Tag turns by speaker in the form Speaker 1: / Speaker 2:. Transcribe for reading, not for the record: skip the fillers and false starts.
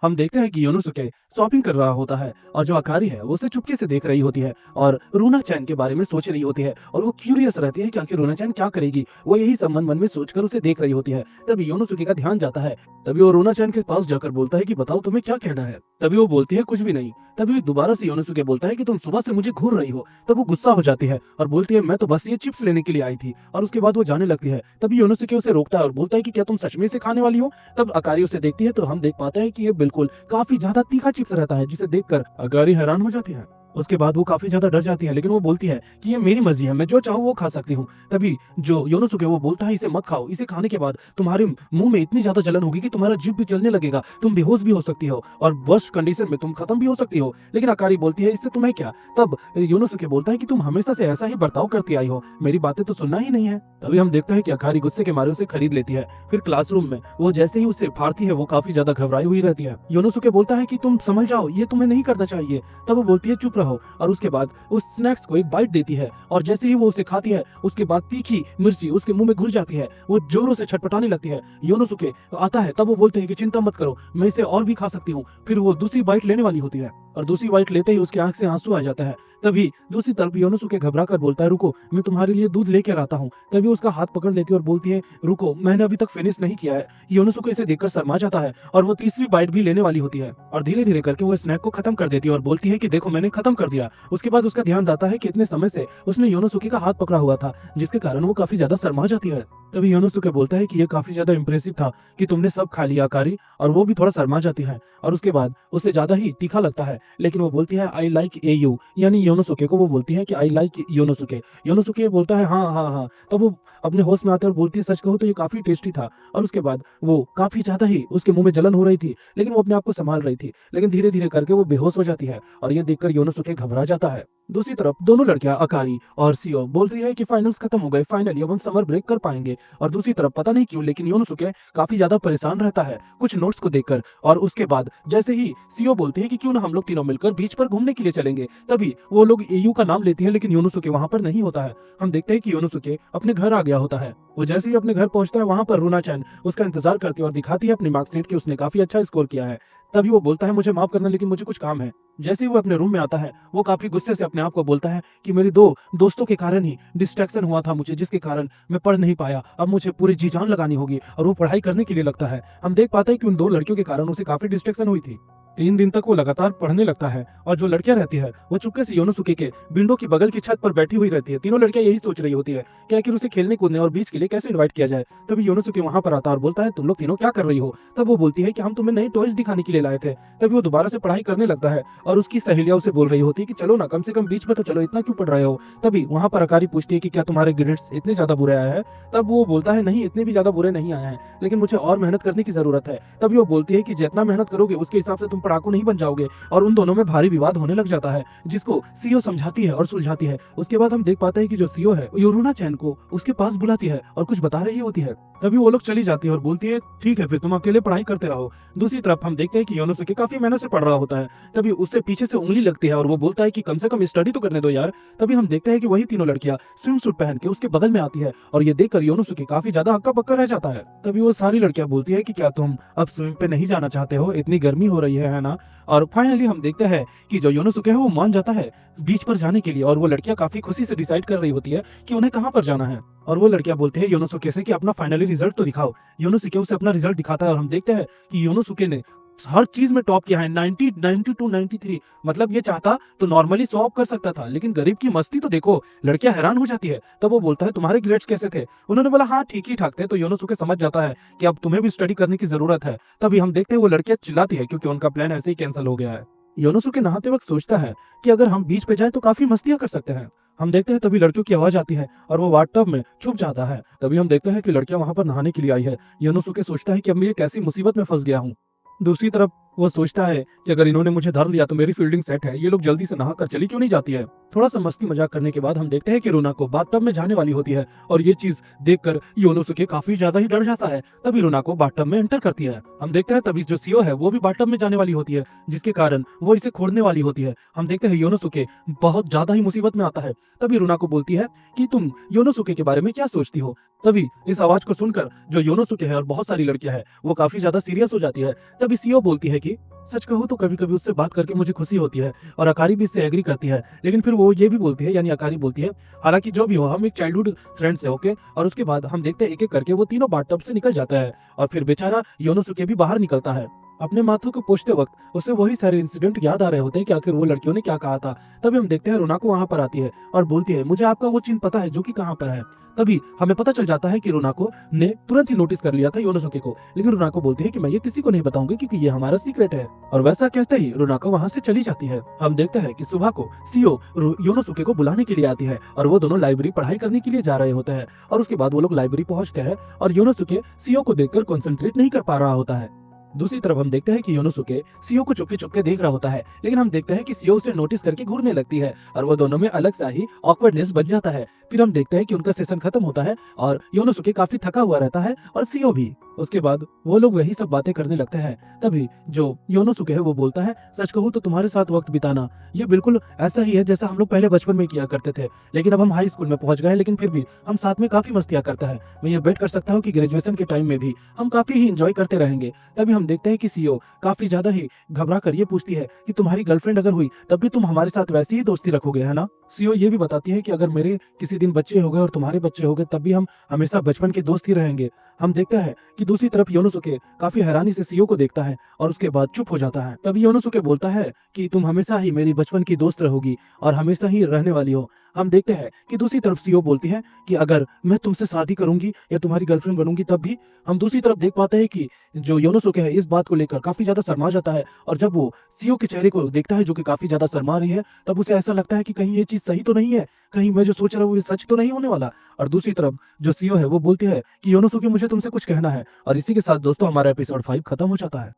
Speaker 1: हम देखते हैं कि योनोसुके शॉपिंग कर रहा होता है और जो अकारी है वो उसे चुपके से देख रही होती है और रूना चैन के बारे में सोच रही होती है और वो क्यूरियस रहती है कि आखिर रूना चैन क्या करेगी। वो यही सब मन में सोचकर उसे देख रही होती है। तभी योनोसुके का ध्यान जाता है। तभी वो रूना चैन के पास जाकर बोलता है कि बताओ तुम्हें क्या कहना है। तभी वो बोलती है कुछ भी नहीं। तभी दोबारा से योनोसुके बोलता है कि तुम सुबह से मुझे घूर रही हो। तब वो गुस्सा हो जाती है और बोलती है मैं तो बस ये चिप्स लेने के लिए आई थी। और उसके बाद वो जाने लगती है। तभी योनोसुके उसे रोकता है और बोलता है कि क्या तुम सच में इसे खाने वाली हो। तब अकारी उसे देखती है तो हम देख पाते हैं कि ये बिल्कुल काफी ज्यादा तीखा चिप्स रहता है, जिसे देखकर अकारी हैरान हो जाती है। उसके बाद वो काफी ज्यादा डर जाती है, लेकिन वो बोलती है कि ये मेरी मर्जी है, मैं जो चाहूँ वो खा सकती हूँ। तभी जो योनोसुके वो बोलता है इसे मत खाओ, इसे खाने के बाद तुम्हारे मुंह में इतनी ज्यादा जलन होगी कि तुम्हारा जीभ भी जलने लगेगा, तुम बेहोश भी हो सकती हो और वर्स्ट कंडीशन में तुम खत्म भी हो सकती हो। लेकिन अकारी बोलती है इससे तुम्हें क्या। तब योनोसुके बोलता है कि तुम हमेशा से ऐसा ही बर्ताव करती आई हो, मेरी बातें तो सुनना ही नहीं है। तभी हम देखते हैं कि अकारी गुस्से के मारे उसे खरीद लेती है। फिर क्लासरूम में वो जैसे ही उसे फाड़ती है वो काफी ज्यादा घबराई हुई रहती है। योनोसुके बोलता है कि तुम समझ जाओ, ये तुम्हें नहीं करना चाहिए। तब वो बोलती है चुप रहो और उसके बाद उस स्नैक्स को एक बाइट देती है और जैसे ही वो उसे खाती है उसके बाद तीखी मिर्ची उसके मुंह में घुल जाती है। वो जोरों से छटपटाने लगती है। योनोसुके आता है तब वो बोलते हैं कि चिंता मत करो, मैं इसे और भी खा सकती हूँ। फिर वो दूसरी बाइट लेने वाली होती है और दूसरी बाइट लेते ही उसकी आंख से आंसू आ जाता है। तभी दूसरी तरफ योनोसुके घबरा कर बोलता है रुको, मैं तुम्हारे लिए दूध लेकर आता हूँ। तभी उसका हाथ पकड़ लेती है और बोलती है रुको, मैंने अभी तक फिनिश नहीं किया है। योनोसुके इसे देखकर शर्मा जाता है और वो तीसरी बाइट भी लेने वाली होती है और धीरे धीरे करके वो स्नैक को खत्म कर देती है और बोलती है कि देखो मैंने खत्म कर दिया। उसके बाद उसका ध्यान आता है कि इतने समय से उसने योनोसुके का हाथ पकड़ा हुआ था, जिसके कारण वो काफी ज्यादा शर्मा जाती है। तभी योनोसुके बोलता है कि ये काफी ज्यादा इंप्रेसिव था कि तुमने सब खा लिया अकारी, और वो भी थोड़ा शर्मा जाती है और उसके बाद उसे ज्यादा ही तीखा लगता है। लेकिन वो बोलती है आई लाइक ए यू, यानी योनोसुके को वो बोलती है कि आई लाइक योनोसुके। योनोसुके बोलता है हाँ हाँ हाँ। तब वो अपने होश में आते और बोलती है सच कहो तो ये काफी टेस्टी था। और उसके बाद वो काफी ज्यादा ही उसके मुंह में जलन हो रही थी, लेकिन वो अपने आप को संभाल रही थी। लेकिन धीरे धीरे करके वो बेहोश हो जाती है और ये देखकर योनोसुके घबरा जाता है। दूसरी तरफ दोनों लड़कियां अकारी और सियो बोलती है कि फाइनल्स खत्म हो गए, फाइनली अब हम समर ब्रेक कर पाएंगे। और दूसरी तरफ पता नहीं क्यों लेकिन योनोसुके काफी ज्यादा परेशान रहता है कुछ नोट्स को देखकर। और उसके बाद जैसे ही सियो बोलते हैं कि क्यों ना हम लोग तीनों मिलकर बीच पर घूमने के लिए चलेंगे, तभी वो लोग एयू का नाम लेते हैं लेकिन योनोसुके वहां पर नहीं होता है। हम देखते हैं कि योनोसुके अपने घर आ गया होता है। वो जैसे ही अपने घर पहुंचता है वहां पर रूना चैन उसका इंतजार करती है और दिखाती है अपनी मार्कशीट कि उसने काफी अच्छा स्कोर किया है। तभी वो बोलता है मुझे माफ करना लेकिन मुझे कुछ काम है। जैसे ही वो अपने रूम में आता है वो काफी गुस्से से अपने आप को बोलता है कि मेरे दो दोस्तों के कारण ही डिस्ट्रैक्शन हुआ था मुझे, जिसके कारण मैं पढ़ नहीं पाया। अब मुझे पूरी जी जान लगानी होगी और वो पढ़ाई करने के लिए लगता है। हम देख पाते हैं कि उन दो लड़कियों के कारण उसे काफी डिस्ट्रैक्शन हुई थी। 3 दिन तक वो लगातार पढ़ने लगता है और जो लड़कियां रहती है वो चुपके से योनोसुके के विंडो की बगल की छत पर बैठी हुई रहती है। तीनों लड़कियां यही सोच रही होती है कि आखिर उसे खेलने कूदने और बीच के लिए कैसे इनवाइट किया जाए। तभी योनोसुके वहां पर आता है और बोलता है तुम लोग तीनों क्या कर रही हो। तब वो बोलती है कि हम तुम्हें नए टॉयज दिखाने के लिए लाए थे। तभी वो दोबारा से पढ़ाई करने लगता है और उसकी सहेलियां उसे बोल रही होती है कि चलो ना, कम से कम बीच में तो चलो, इतना क्यों पढ़ रहे हो। तभी वहां पर अकारी पूछती है कि क्या तुम्हारे ग्रेड्स इतने ज्यादा बुरे आए हैं। तब वो बोलता है नहीं, इतने भी ज्यादा बुरे नहीं आए हैं, लेकिन मुझे और मेहनत करने की जरूरत है। तभी वो बोलती है कि जितना मेहनत करोगे उसके हिसाब से तुम पढ़ाकू नहीं बन जाओगे। और उन दोनों में भारी विवाद होने लग जाता है जिसको सीओ समझाती है और सुलझाती है। उसके बाद हम देख पाते हैं कि जो सीओ है योरूना चैन को उसके पास बुलाती है और कुछ बता रही होती है। तभी वो लोग चली जाती है और बोलती है ठीक है फिर तुम अकेले पढ़ाई करते रहो। दूसरी तरफ हम देखते हैं कि योनोसुके काफी मेहनत से पढ़ रहा होता है। तभी उससे पीछे से उंगली लगती है और वो बोलता है कि कम से कम स्टडी तो करने दो यार। तभी हम देखते हैं कि वही तीनों लड़कियां स्विम सूट पहन के उसके बगल में आती है और ये देखकर योनोसुके काफी ज्यादा हक्का बक्का रह जाता है। तभी वो सारी लड़कियां बोलती है कि क्या तुम अब स्विम पे नहीं जाना चाहते हो, इतनी गर्मी हो रही है ना। और फाइनली हम देखते हैं कि जो योनोसुके है वो मान जाता है बीच पर जाने के लिए और वो लड़कियां काफी खुशी से डिसाइड कर रही होती है कि उन्हें कहां पर जाना है। और वो लड़कियां बोलती है योनोसुके से कि अपना फाइनली रिजल्ट तो दिखाओ। योनोसुके उसे अपना रिजल्ट दिखाता है और हम देखते हैं कि योनोसुके ने हर चीज में टॉप किया है, 90, 92, 93। मतलब ये चाहता तो नॉर्मली 100 कर सकता था, लेकिन गरीब की मस्ती तो देखो। लड़कियां हैरान हो जाती है। तब वो बोलता है तुम्हारे ग्रेड्स कैसे थे। उन्होंने बोला हाँ ठीक ही ठाक थे। तो योनोसुके समझ जाता है कि अब तुम्हें भी स्टडी करने की जरूरत है। तभी हम देखते हैं वो लड़कियां चिल्लाती है क्योंकि उनका प्लान ऐसे ही कैंसिल हो गया है। योनोसुके नहाते वक्त सोचता है कि अगर हम बीच पे जाए तो काफी मस्तियां कर सकते हैं। हम देखते हैं तभी लड़कियों की आवाज आती है और वो बाथटब में छुप जाता है। तभी हम देखते हैं कि लड़कियां वहां पर नहाने के लिए आई है। योनोसुके सोचता है कि अब मैं ये कैसी मुसीबत में फंस गया हूँ। दूसरी तरफ वो सोचता है कि अगर इन्होंने मुझे धर लिया तो मेरी फील्डिंग सेट है, ये लोग जल्दी से नहा कर चली क्यों नहीं जाती है। थोड़ा सा मस्ती मजाक करने के बाद हम देखते हैं कि रोनाको बाथटब में जाने वाली होती है और ये चीज देखकर योनोसुके काफी ज्यादा ही डर जाता है। तभी रोनाको बाथटब में एंटर करती है। हम देखते हैं तभी जो सीओ है वो भी बाथटब में जाने वाली होती है, जिसके कारण वो इसे छोड़ने वाली होती है। हम देखते हैं योनोसुके बहुत ज्यादा ही मुसीबत में आता है। तभी रोनाको बोलती है कि तुम योनोसुके के बारे में क्या सोचती हो। तभी इस आवाज को सुनकर जो योनोसुके है और बहुत सारी लड़कियां हैं वो काफी ज्यादा सीरियस हो जाती है। तभी सीओ बोलती है कि सच कहूँ तो कभी कभी उससे बात करके मुझे खुशी होती है, और अकारी भी इससे एग्री करती है। लेकिन फिर वो ये भी बोलती है, यानी अकारी बोलती है, हालांकि जो भी हो हम एक चाइल्डहुड फ्रेंड्स है, ओके। और उसके बाद हम देखते हैं एक एक करके वो तीनों बाथटब से निकल जाता है और फिर बेचारा योनोसुके भी बाहर निकलता है। अपने माथों को पोंछते वक्त उसे वही सारे इंसिडेंट याद आ रहे होते हैं कि आखिर वो लड़कियों ने क्या कहा था। तभी हम देखते हैं रोनाको वहां पर आती है और बोलती है, मुझे आपका वो चिन्ह पता है जो कि कहाँ पर है। तभी हमें पता चल जाता है कि रोनाको ने तुरंत ही नोटिस कर लिया था योनोसुके को, लेकिन रोनाको बोलती है कि मैं ये किसी को नहीं बताऊंगी क्योंकि ये हमारा सीक्रेट है। और वैसा कहते ही रोनाको वहां से चली जाती है। हम देखते हैं कि सुबह को सीओ योनोसुके को बुलाने के लिए आती है और वो दोनों लाइब्रेरी पढ़ाई करने के लिए जा रहे होते हैं। और उसके बाद वो लोग लाइब्रेरी पहुंचते हैं और योनोसुके सीओ को देखकर कॉन्सेंट्रेट नहीं कर पा रहा होता है। दूसरी तरफ हम देखते हैं कि योनोसुके सीओ को चुपके चुपके देख रहा होता है, लेकिन हम देखते हैं कि सीओ उसे नोटिस करके घूरने लगती है और वो दोनों में अलग सा ही ऑकवर्डनेस बन जाता है। फिर हम देखते हैं कि उनका सेशन खत्म होता है और योनोसुके काफी थका हुआ रहता है और सीओ भी। उसके बाद वो लोग वही सब बातें करने लगते हैं। तभी जो योनोसुके है वो बोलता है, सच कहूँ तो तुम्हारे साथ वक्त बिताना ये बिल्कुल ऐसा ही है जैसा हम लोग पहले बचपन में किया करते थे, लेकिन अब हम हाई स्कूल में पहुंच गए, लेकिन फिर भी हम साथ में काफी मस्तियां करते हैं। मैं ये बेट कर सकता हूँ कि ग्रेजुएशन के टाइम में भी हम काफी ही इंजॉय करते रहेंगे। तभी हम देखते हैं कि सीओ काफी ज्यादा ही घबरा कर ये पूछती है कि तुम्हारी गर्लफ्रेंड अगर हुई तब भी तुम हमारे साथ वैसी ही दोस्ती रखोगे, है ना। सीओ ये भी बताती है कि अगर मेरे किसी दिन बच्चे हो गए और तुम्हारे बच्चे हो गए तब भी हम हमेशा बचपन के दोस्त ही रहेंगे। हम देखते हैं कि दूसरी तरफ योनोसुके काफी हैरानी से सीओ को देखता है और उसके बाद चुप हो जाता है। तभी योनोसुके बोलता है कि तुम हमेशा ही मेरी बचपन की दोस्त रहोगी और हमेशा ही रहने वाली हो। हम देखते हैं कि दूसरी तरफ सीओ बोलती है कि अगर मैं तुमसे शादी करूंगी या तुम्हारी गर्लफ्रेंड बनूंगी तब भी। हम दूसरी तरफ देख पाते हैं कि जो योनोसुके है इस बात को लेकर काफी ज्यादा शर्मा जाता है, और जब वो सीओ के चेहरे को देखता है जो कि काफी ज्यादा शर्मा रही है, तब उसे ऐसा लगता है कि कहीं ये चीज सही तो नहीं है, कहीं मैं जो सोच रहा हूँ ये सच तो नहीं होने वाला। और दूसरी तरफ जो सीओ है वो बोलती है कि योनोसुके मुझे तुमसे कुछ कहना है। और इसी के साथ दोस्तों हमारा एपिसोड 5 खत्म हो जाता है।